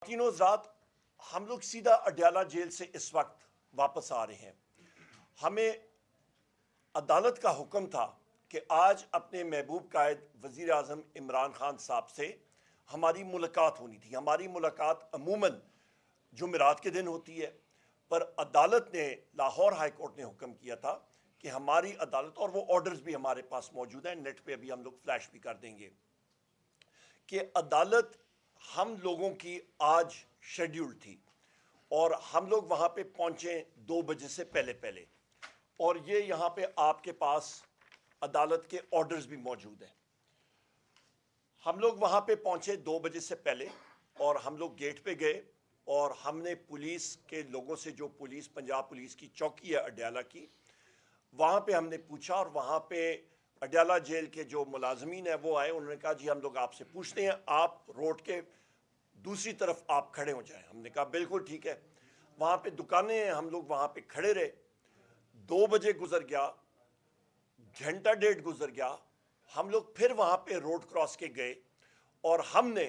तीनों रात हम लोग सीधा अडयाला जेल से इस वक्त वापस आ रहे हैं। हमें अदालत का हुक्म था कि आज अपने महबूब कायद वज़ीर आज़म इमरान खान साहब से हमारी मुलाकात होनी थी। हमारी मुलाकात अमूमन जुमेरात के दिन होती है, पर अदालत ने, लाहौर हाई कोर्ट ने हुक्म किया था कि हमारी अदालत, और वो ऑर्डर्स भी हमारे पास मौजूद हैं, नेट पे अभी हम लोग फ्लैश भी कर देंगे, कि अदालत हम लोगों की आज शेड्यूल थी और हम लोग वहाँ पे पहुँचे 2 बजे से पहले और ये यहाँ पे आपके पास अदालत के ऑर्डर्स भी मौजूद हैं। हम लोग वहाँ पे पहुँचे 2 बजे से पहले और हम लोग गेट पे गए और हमने पुलिस के लोगों से, जो पुलिस, पंजाब पुलिस की चौकी है अडयाला की, वहाँ पे हमने पूछा और वहाँ पे अडयाला जेल के जो मुलाजमीन है वो आए। उन्होंने कहा जी हम लोग आपसे पूछते हैं, आप रोड के दूसरी तरफ आप खड़े हो जाएं। हमने कहा बिल्कुल ठीक है। वहाँ पे दुकानें हैं, हम लोग वहाँ पे खड़े रहे। 2 बजे गुजर गया, घंटा डेढ़ गुजर गया, हम लोग फिर वहाँ पे रोड क्रॉस के गए और हमने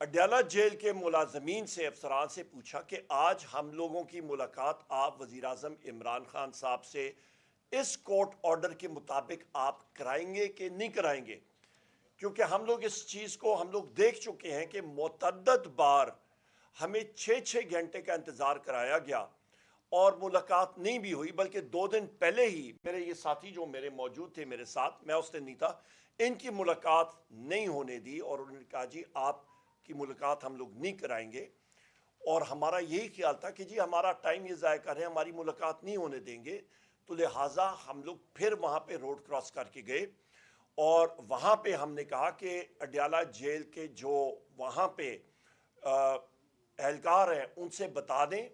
अडयाला जेल के मुलाजमीन से, अफसरान से पूछा कि आज हम लोगों की मुलाकात आप वज़ीर आज़म इमरान खान साहब से इस कोर्ट ऑर्डर के मुताबिक आप कराएंगे कि नहीं कराएंगे, क्योंकि हम लोग इस चीज़ को हम लोग देख चुके हैं कि मुतअद्दिद बार हमें 6-6 घंटे का इंतज़ार कराया गया और मुलाकात नहीं भी हुई, बल्कि 2 दिन पहले ही मेरे ये साथी जो मेरे मौजूद थे मेरे साथ, मैं उस दिन नहीं था, इनकी मुलाकात नहीं होने दी और उन्होंने कहा जी आपकी मुलाकात हम लोग नहीं कराएंगे। और हमारा यही ख्याल था कि जी हमारा टाइम ये ज़ाया कर रहे हैं, हमारी मुलाकात नहीं होने देंगे, तो लिहाजा हम लोग फिर वहाँ पे रोड क्रॉस करके गए और वहाँ पे हमने कहा कि अडयाला जेल के जो वहाँ पे एहलकार हैं उनसे बता दें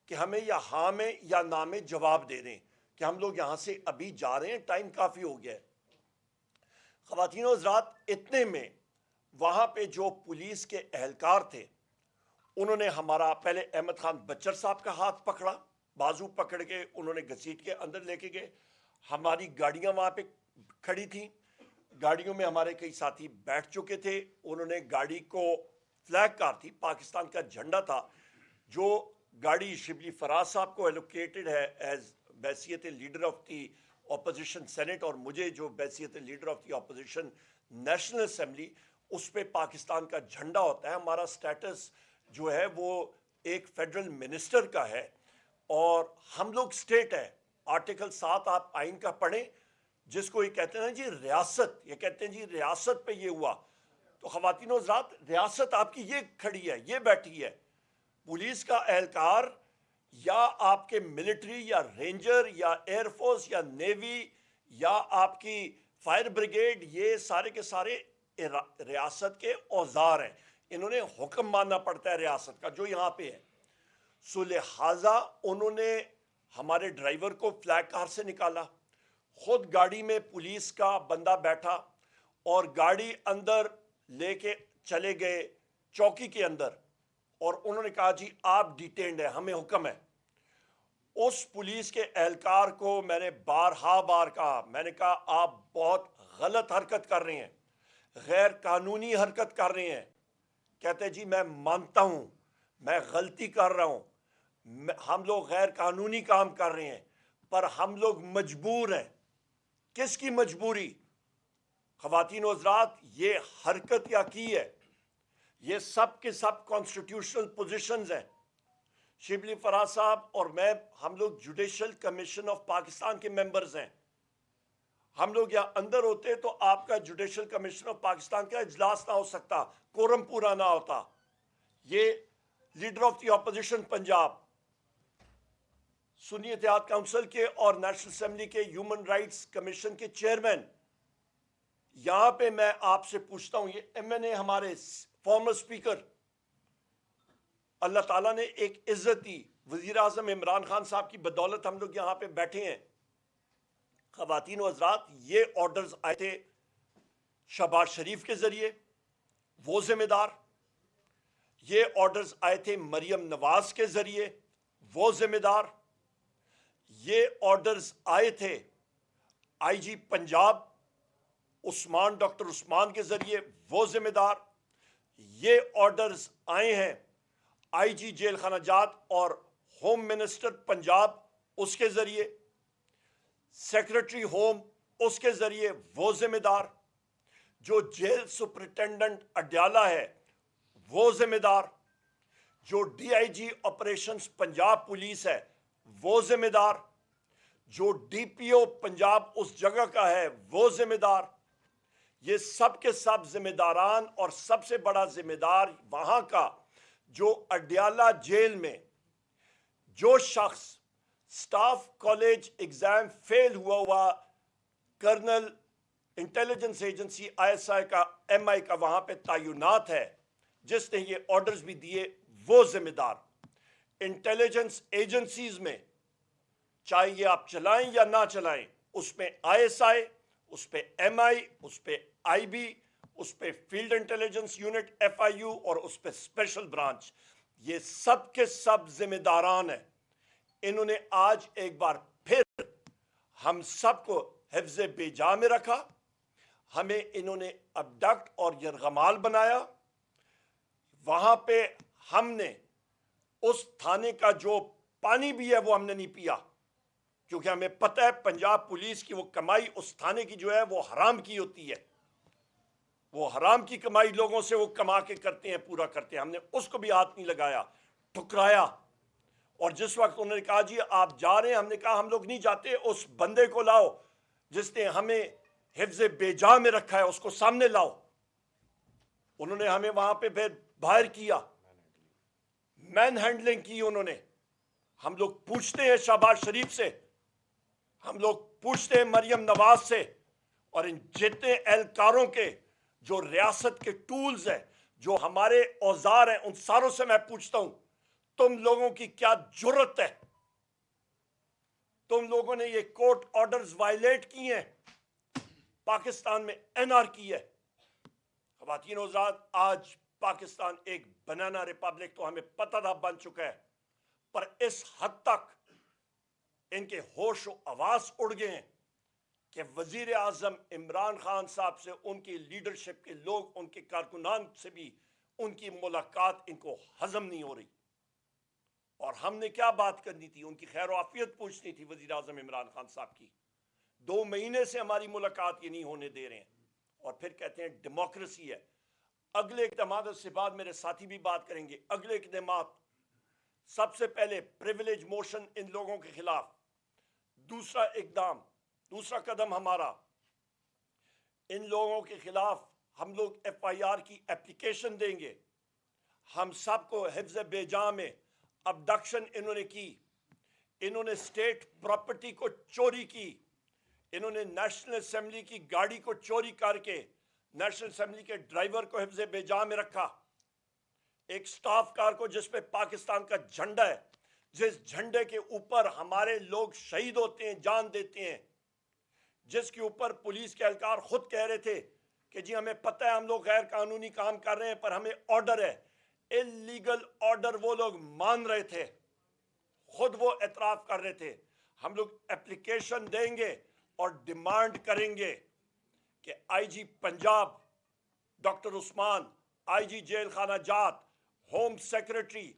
कि हमें या हाँ में या ना में जवाब दे दें कि हम लोग यहाँ से अभी जा रहे हैं, टाइम काफ़ी हो गया है। ख़वातीन और हज़रात, इतने में वहाँ पे जो पुलिस के एहलकार थे उन्होंने हमारा, पहले अहमद खान बच्चर साहब का हाथ पकड़ा, बाजू पकड़ के उन्होंने घसीट के अंदर लेके गए। हमारी गाड़ियाँ वहाँ पे खड़ी थी, गाड़ियों में हमारे कई साथी बैठ चुके थे। उन्होंने गाड़ी को, फ्लैग कार थी, पाकिस्तान का झंडा था, जो गाड़ी शिबली फराज साहब को एलोकेटेड है एज बैसियत leader of the opposition senate और मुझे जो बैसियत leader of the opposition national assembly, उस पर पाकिस्तान का झंडा होता है। हमारा स्टेटस जो है वो एक फेडरल मिनिस्टर का है और हम लोग स्टेट है। आर्टिकल 7 आप आइन का पढ़ें, जिसको ये कहते हैं ना जी रियासत, ये कहते हैं जी रियासत पे ये हुआ, तो ख़वातीनो हज़रात रियासत आपकी ये खड़ी है, ये बैठी है। पुलिस का एहलकार या आपके मिलिट्री या रेंजर या एयरफोर्स या नेवी या आपकी फायर ब्रिगेड, ये सारे के सारे रियासत के औजार हैं। इन्होंने हुक्म मानना पड़ता है रियासत का, जो यहाँ पे है। सो लिहाजा उन्होंने हमारे ड्राइवर को फ्लैग कार से निकाला, खुद गाड़ी में पुलिस का बंदा बैठा और गाड़ी अंदर लेके चले गए चौकी के अंदर और उन्होंने कहा जी आप डिटेन्ड है, हमें हुक्म है। उस पुलिस के एहलकार को मैंने बार कहा, मैंने कहा आप बहुत गलत हरकत कर रहे हैं, गैर कानूनी हरकत कर रहे हैं। कहते जी मैं मानता हूं मैं गलती कर रहा हूं, हम लोग गैर कानूनी काम कर रहे हैं, पर हम लोग मजबूर हैं। किसकी मजबूरी? ख़वातीन और हज़रात, ये हरकत या की है, ये सब के सब कॉन्स्टिट्यूशनल पोजीशंस हैं। शिबली फराज साहब और मैं, हम लोग जुडिशल कमीशन ऑफ पाकिस्तान के मेंबर्स हैं। हम लोग यहाँ अंदर होते तो आपका जुडिशल कमीशन ऑफ पाकिस्तान का इजलास ना हो सकता, कोरम पूरा ना होता। ये leader of the opposition Punjab, Sunni Ittehad council के और नेशनल असेंबली के ह्यूमन राइट्स कमीशन के चेयरमैन, यहां पे मैं आपसे पूछता हूं, ये एमएनए हमारे फॉर्मर स्पीकर, अल्लाह ताला ने एक इज्जत दी, वजीर आजम इमरान खान साहब की बदौलत हम लोग यहां पे बैठे हैं। ख़वातीन व हज़रात, ये ऑर्डर्स आए थे शहबाज शरीफ के जरिए, वो जिम्मेदार। ये ऑर्डर्स आए थे मरियम नवाज के जरिए, वो जिम्मेदार। ये ऑर्डर्स आए थे आईजी पंजाब उस्मान, डॉक्टर उस्मान के जरिए, वो जिम्मेदार। ये ऑर्डर्स आए हैं آئی جی جیل خانہ جات اور ہوم منسٹر پنجاب اس کے ذریعے، سیکرٹری ہوم اس کے ذریعے وہ ذمہ دار، جو جیل سپرنٹینڈنٹ اڈیالہ ہے وہ ذمہ دار، جو D I G operations Punjab police ہے وہ ذمہ دار، جو ڈی پی او پنجاب اس جگہ کا ہے وہ ذمہ دار، یہ سب کے سب ذمہ داران، اور سب سے بڑا ذمہ دار وہاں کا جو اڈیالہ جیل میں جو شخص سٹاف کالج ایگزام فیل ہوا colonel intelligence agency I S I کا ایم آئی کا وہاں پہ تعینات ہے، جس نے یہ آرڈرز بھی دیے وہ ذمہ دار۔ انٹیلیجنس ایجنسیز میں چاہے یہ آپ چلائیں یا نہ چلائیں، اس میں آئی ایس آئی، اس پہ ایم آئی، اس پہ آئی بی، اس پہ field intelligence unit F I U, اور اس پہ اسپیشل برانچ، یہ سب کے سب ذمہ داران ہیں۔ انہوں نے آج ایک بار پھر ہم سب کو حفظ بے جا میں رکھا، ہمیں انہوں نے ابڈکٹ اور یرغمال بنایا۔ وہاں پہ ہم نے اس تھانے کا جو پانی بھی ہے وہ ہم نے نہیں پیا، کیونکہ ہمیں پتہ ہے پنجاب پولیس کی وہ کمائی اس تھانے کی جو ہے وہ حرام کی ہوتی ہے، وہ حرام کی کمائی لوگوں سے وہ کما کے کرتے ہیں، پورا کرتے ہیں۔ ہم نے اس کو بھی ہاتھ نہیں لگایا، ٹھکرایا۔ اور جس وقت انہوں نے کہا جی آپ جا رہے ہیں، ہم نے کہا ہم لوگ نہیں جاتے، اس بندے کو لاؤ جس نے ہمیں حفظ بے جا میں رکھا ہے، اس کو سامنے لاؤ۔ انہوں نے ہمیں وہاں پہ پھر باہر کیا، مین ہینڈلنگ کی انہوں نے۔ ہم لوگ پوچھتے ہیں شہباز شریف سے، ہم لوگ پوچھتے ہیں مریم نواز سے، اور ان جتنے اہلکاروں کے جو ریاست کے ٹولز ہیں، جو ہمارے اوزار ہیں، ان ساروں سے میں پوچھتا ہوں تم لوگوں کی کیا جرت ہے؟ تم لوگوں نے یہ کورٹ آرڈرز وائلیٹ کی ہیں، پاکستان میں این آر کی ہے۔ خواتین و حضرات، آج پاکستان ایک بنانا ریپبلک تو ہمیں پتہ تھا بن چکا ہے، پر اس حد تک ان کے ہوش و حواس اڑ گئے ہیں کہ وزیر اعظم عمران خان صاحب سے، ان کی لیڈرشپ کے لوگ، ان کے کارکنان سے بھی ان کی ملاقات ان کو ہضم نہیں ہو رہی۔ اور ہم نے کیا بات کرنی تھی؟ ان کی خیر و عافیت پوچھنی تھی وزیر اعظم عمران خان صاحب کی۔ 2 مہینے سے ہماری ملاقات یہ نہیں ہونے دے رہے ہیں، اور پھر کہتے ہیں ڈیموکریسی ہے۔ اگلے اقدامات سے بعد میرے ساتھی بھی بات کریں گے۔ اگلے اقدامات، سب سے پہلے پریویلیج موشن ان لوگوں کے خلاف۔ دوسرا اقدام، دوسرا قدم ہمارا، ان لوگوں کے خلاف ہم لوگ ایف آئی آر کی اپلیکیشن دیں گے۔ ہم سب کو حفظ بے جا میں ابڈکشن انہوں نے کی، انہوں نے اسٹیٹ پراپرٹی کو چوری کی، انہوں نے نیشنل اسمبلی کی گاڑی کو چوری کر کے نیشنل اسمبلی کے ڈرائیور کو حفظ بے جا میں رکھا، ایک سٹاف کار کو جس پہ پاکستان کا جھنڈا ہے، جس جھنڈے کے اوپر ہمارے لوگ شہید ہوتے ہیں، جان دیتے ہیں، جس کے اوپر پولیس کے اہلکار خود کہہ رہے تھے کہ جی ہمیں پتہ ہے ہم لوگ غیر قانونی کام کر رہے ہیں، پر ہمیں آرڈر ہے، اللیگل آرڈر وہ لوگ مان رہے تھے، خود وہ اعتراف کر رہے تھے۔ ہم لوگ اپلیکیشن دیں گے اور ڈیمانڈ کریں گے کہ I G Punjab doctor Usman, I G jail خانہ جات، home secretary,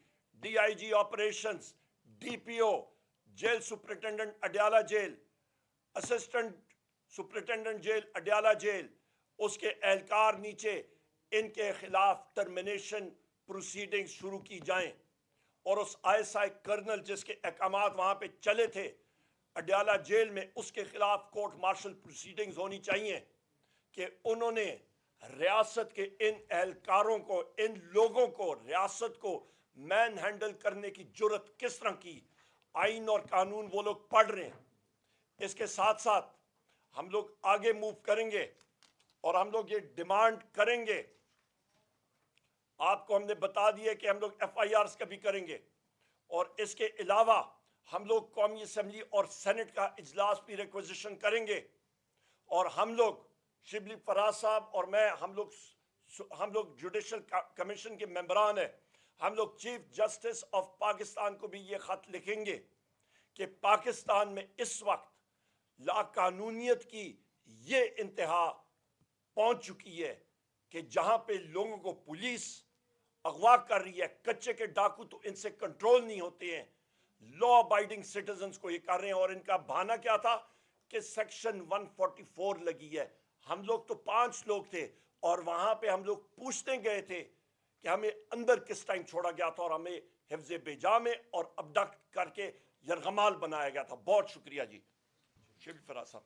D I G operations, D P O, jail superintendent Adiala jail, assistant superintendent jail Adiala jail, اس کے اہلکار نیچے، ان کے خلاف ٹرمینیشن پروسیڈنگ شروع کی جائیں، اور اس آئی ایس آئی کرنل جس کے احکامات وہاں پہ چلے تھے اڈیالہ جیل میں، اس کے خلاف کورٹ مارشل پروسیڈنگز ہونی چاہیے کہ انہوں نے ریاست کے ان اہلکاروں کو، ان لوگوں کو، ریاست کو مین ہینڈل کرنے کی جرت کس طرح کی۔ آئین اور قانون وہ لوگ پڑھ رہے ہیں۔ اس کے ساتھ ساتھ ہم لوگ آگے موو کریں گے اور ہم لوگ یہ ڈیمانڈ کریں گے، آپ کو ہم نے بتا دیا کہ ہم لوگ ایف آئی آرز کا بھی کریں گے، اور اس کے علاوہ ہم لوگ قومی اسمبلی اور سینٹ کا اجلاس بھی ریکویزیشن کریں گے، اور ہم لوگ شبلی فراز صاحب اور میں، ہم لوگ جوڈیشل کمیشن کے ممبران ہیں، ہم لوگ چیف جسٹس آف پاکستان کو بھی یہ خط لکھیں گے کہ پاکستان میں اس وقت لا قانونیت کی یہ انتہا پہنچ چکی ہے کہ جہاں پہ لوگوں کو پولیس اغوا کر رہی ہے، کچے کے ڈاکو تو ان سے کنٹرول نہیں ہوتے ہیں، لا ابائڈنگ سٹیزنز کو یہ کر رہے ہیں، اور ان کا بہانہ کیا تھا کہ سیکشن 144 لگی ہے۔ ہم لوگ تو 5 لوگ تھے، اور وہاں پہ ہم لوگ پوچھتے گئے تھے کہ ہمیں اندر کس ٹائم چھوڑا گیا تھا، اور ہمیں حفظ بیجا میں اور ابڈکٹ کر کے یرغمال بنایا گیا تھا۔ بہت شکریہ جی، شیخ فراز صاحب۔